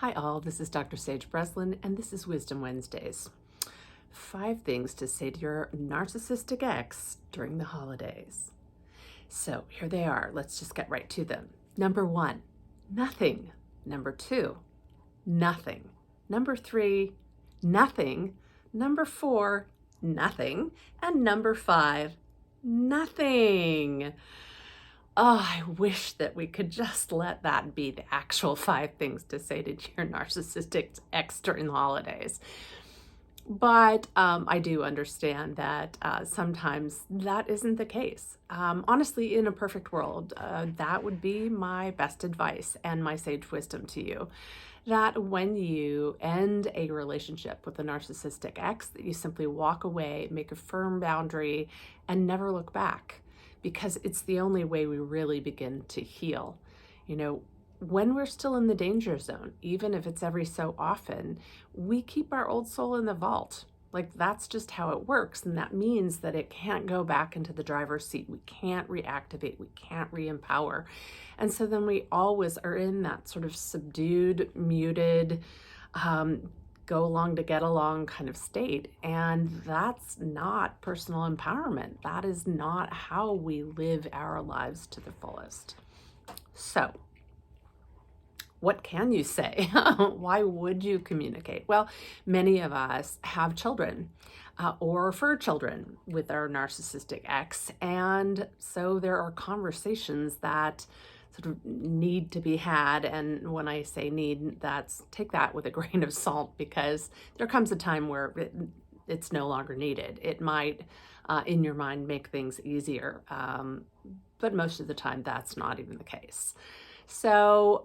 Hi all, this is Dr. Sage Breslin, and this is Wisdom Wednesdays. 5 things to say to your narcissistic ex during the holidays. So here they are. Let's just get right to them. Number 1, nothing. Number 2, nothing. Number 3, nothing. Number 4, nothing. And number 5, nothing. Oh, I wish that we could just let that be the actual 5 things to say to your narcissistic ex during the holidays. But I do understand that sometimes that isn't the case. Honestly, in a perfect world, that would be my best advice and my sage wisdom to you. That when you end a relationship with a narcissistic ex, that you simply walk away, make a firm boundary, and never look back. Because it's the only way we really begin to heal. When we're still in the danger zone, even if it's every so often, we keep our old soul in the vault. Like, that's just how it works. And that means that it can't go back into the driver's seat. We can't reactivate. We can't re-empower. And so then we always are in that sort of subdued, muted, go along to get along kind of state. And that's not personal empowerment. That is not how we live our lives to the fullest. So, what can you say? Why would you communicate? Well, many of us have children or fur children with our narcissistic ex. And so there are conversations that sort of need to be had. And when I say need, take that with a grain of salt, because there comes a time where it's no longer needed. It might, in your mind, make things easier. But most of the time, that's not even the case. So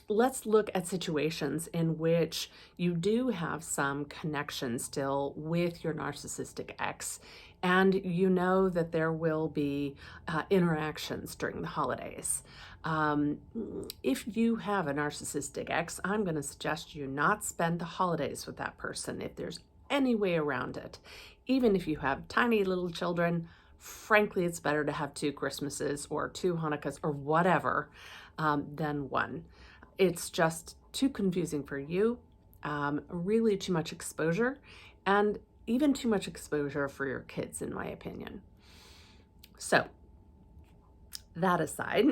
let's look at situations in which you do have some connection still with your narcissistic ex, and you know that there will be interactions during the holidays. If you have a narcissistic ex, I'm going to suggest you not spend the holidays with that person if there's any way around it. Even if you have tiny little children, frankly, it's better to have 2 Christmases or 2 Hanukkahs or whatever than one. It's just too confusing for you, really too much exposure, and even too much exposure for your kids, in my opinion. So, that aside,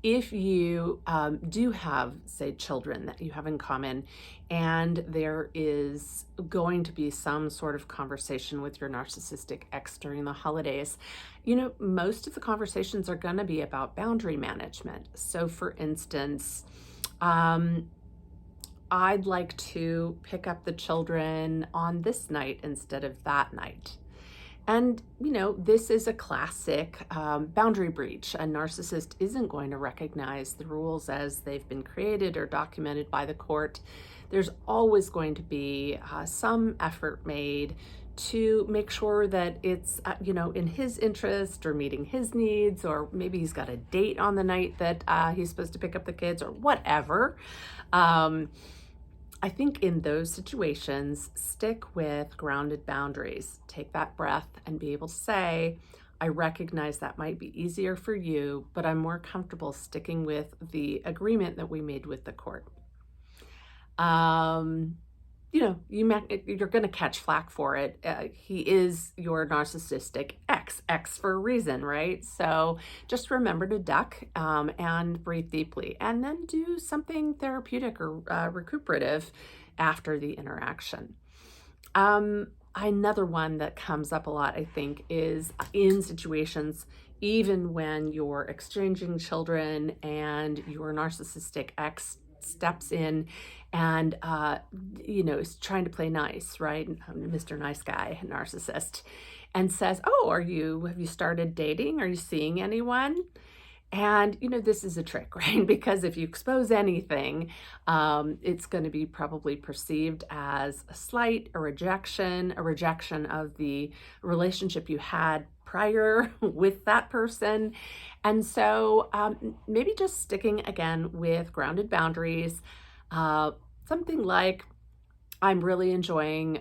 if you do have, say, children that you have in common, and there is going to be some sort of conversation with your narcissistic ex during the holidays, most of the conversations are going to be about boundary management. So, for instance, I'd like to pick up the children on this night instead of that night. And, this is a classic boundary breach. A narcissist isn't going to recognize the rules as they've been created or documented by the court. There's always going to be some effort made to make sure that it's, in his interest or meeting his needs, or maybe he's got a date on the night that he's supposed to pick up the kids or whatever. I think in those situations, stick with grounded boundaries. Take that breath and be able to say, I recognize that might be easier for you, but I'm more comfortable sticking with the agreement that we made with the court. You're going to catch flack for it. He is your narcissistic ex for a reason, right? So just remember to duck and breathe deeply, and then do something therapeutic or recuperative after the interaction. Another one that comes up a lot, I think, is in situations even when you're exchanging children and your narcissistic ex steps in and is trying to play nice, right? Mr. Nice Guy, narcissist, and says, have you started dating? Are you seeing anyone? And this is a trick, right? Because if you expose anything, it's going to be probably perceived as a slight, a rejection of the relationship you had prior with that person. And so maybe just sticking again with grounded boundaries, something like, I'm really enjoying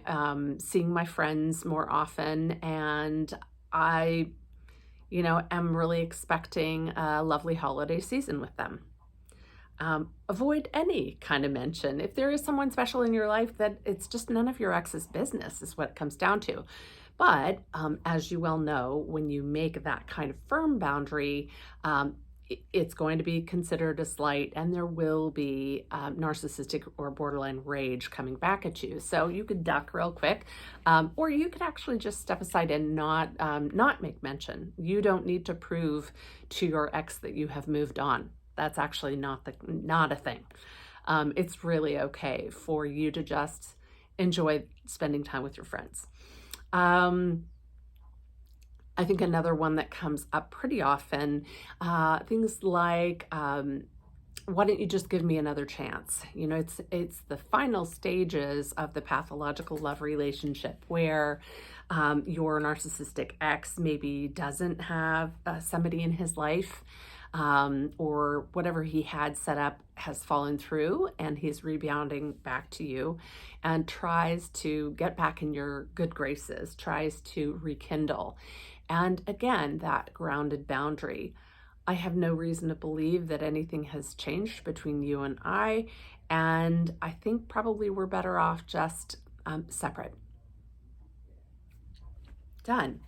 seeing my friends more often, and I am really expecting a lovely holiday season with them. Avoid any kind of mention. If there is someone special in your life, that it's just none of your ex's business is what it comes down to. But as you well know, when you make that kind of firm boundary, it's going to be considered a slight, and there will be narcissistic or borderline rage coming back at you. So you could duck real quick, or you could actually just step aside and not make mention. You don't need to prove to your ex that you have moved on. That's actually not a thing. It's really okay for you to just enjoy spending time with your friends. I think another one that comes up pretty often, things like, why don't you just give me another chance? You know, it's the final stages of the pathological love relationship where your narcissistic ex maybe doesn't have somebody in his life, or whatever he had set up has fallen through, and he's rebounding back to you and tries to get back in your good graces, tries to rekindle. And again, that grounded boundary. I have no reason to believe that anything has changed between you and I think probably we're better off just separate. Done.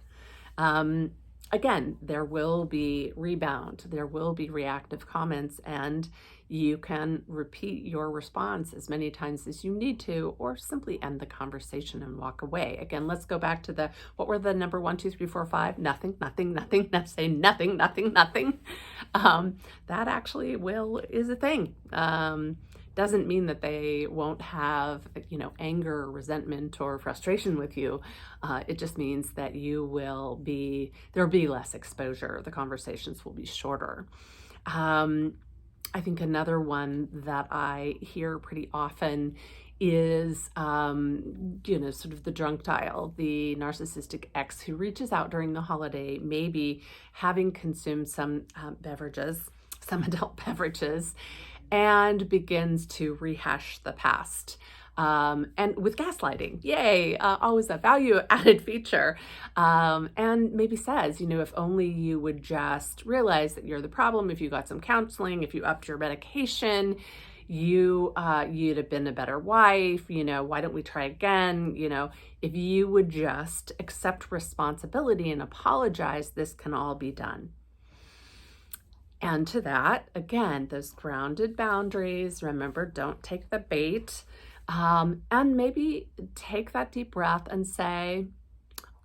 Again, there will be rebound, there will be reactive comments, and you can repeat your response as many times as you need to, or simply end the conversation and walk away. Again, let's go back to what were the number 1, 2, 3, 4, 5? Nothing, nothing, nothing. Say nothing, nothing, nothing. That actually is a thing. Doesn't mean that they won't have, anger, resentment, or frustration with you. It just means that there'll be less exposure. The conversations will be shorter. I think another one that I hear pretty often is, sort of the drunk dial, the narcissistic ex who reaches out during the holiday, maybe having consumed some adult beverages, and begins to rehash the past. And with gaslighting, yay, always a value added feature. And maybe says, if only you would just realize that you're the problem, if you got some counseling, if you upped your medication, you'd have been a better wife, why don't we try again? If you would just accept responsibility and apologize, this can all be done. And to that, again, those grounded boundaries, remember, don't take the bait, and maybe take that deep breath and say,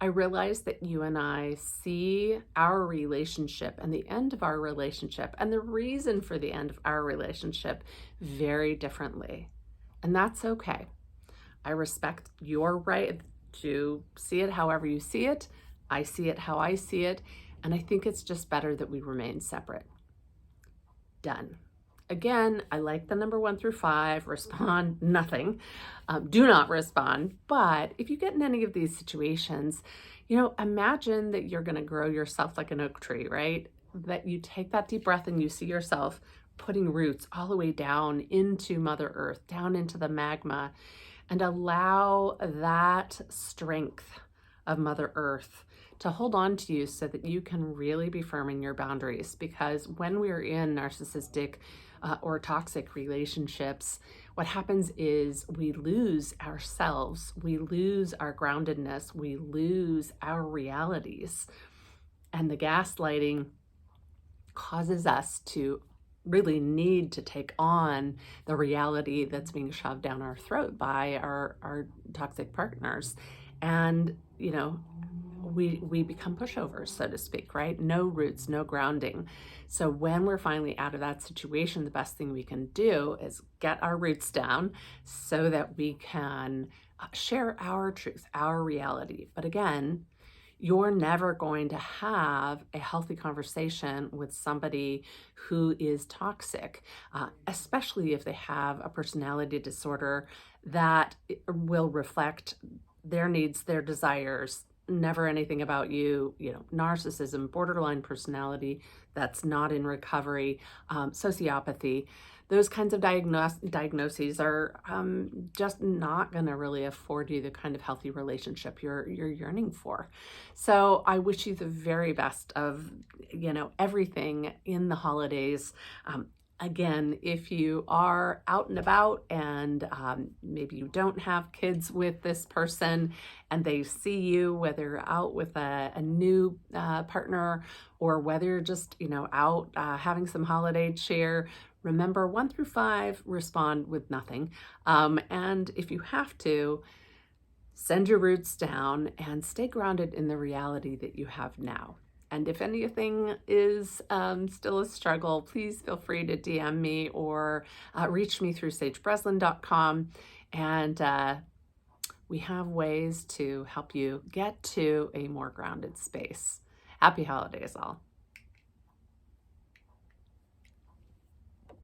I realize that you and I see our relationship and the end of our relationship and the reason for the end of our relationship very differently. And that's okay. I respect your right to see it however you see it. I see it how I see it. And I think it's just better that we remain separate. Done. Again, I like the number 1 through 5, respond, nothing. Do not respond. But if you get in any of these situations, imagine that you're going to grow yourself like an oak tree, right? That you take that deep breath and you see yourself putting roots all the way down into Mother Earth, down into the magma, and allow that strength of Mother Earth to hold on to you so that you can really be firm in your boundaries. Because when we're in narcissistic or toxic relationships, what happens is we lose ourselves, we lose our groundedness, we lose our realities. And the gaslighting causes us to really need to take on the reality that's being shoved down our throat by our toxic partners. And, we become pushovers, so to speak, right? No roots, no grounding. So when we're finally out of that situation, the best thing we can do is get our roots down so that we can share our truth, our reality. But again, you're never going to have a healthy conversation with somebody who is toxic, especially if they have a personality disorder that will reflect their needs, their desires, never anything about you, narcissism, borderline personality that's not in recovery, sociopathy. Those kinds of diagnoses are just not going to really afford you the kind of healthy relationship you're yearning for. So I wish you the very best of, everything in the holidays. Again, if you are out and about and maybe you don't have kids with this person and they see you, whether you're out with a new partner or whether you're just, out having some holiday cheer, remember 1 through 5, respond with nothing. And if you have to, send your roots down and stay grounded in the reality that you have now. And if anything is still a struggle, please feel free to DM me or reach me through sagebreslin.com. And we have ways to help you get to a more grounded space. Happy holidays, all.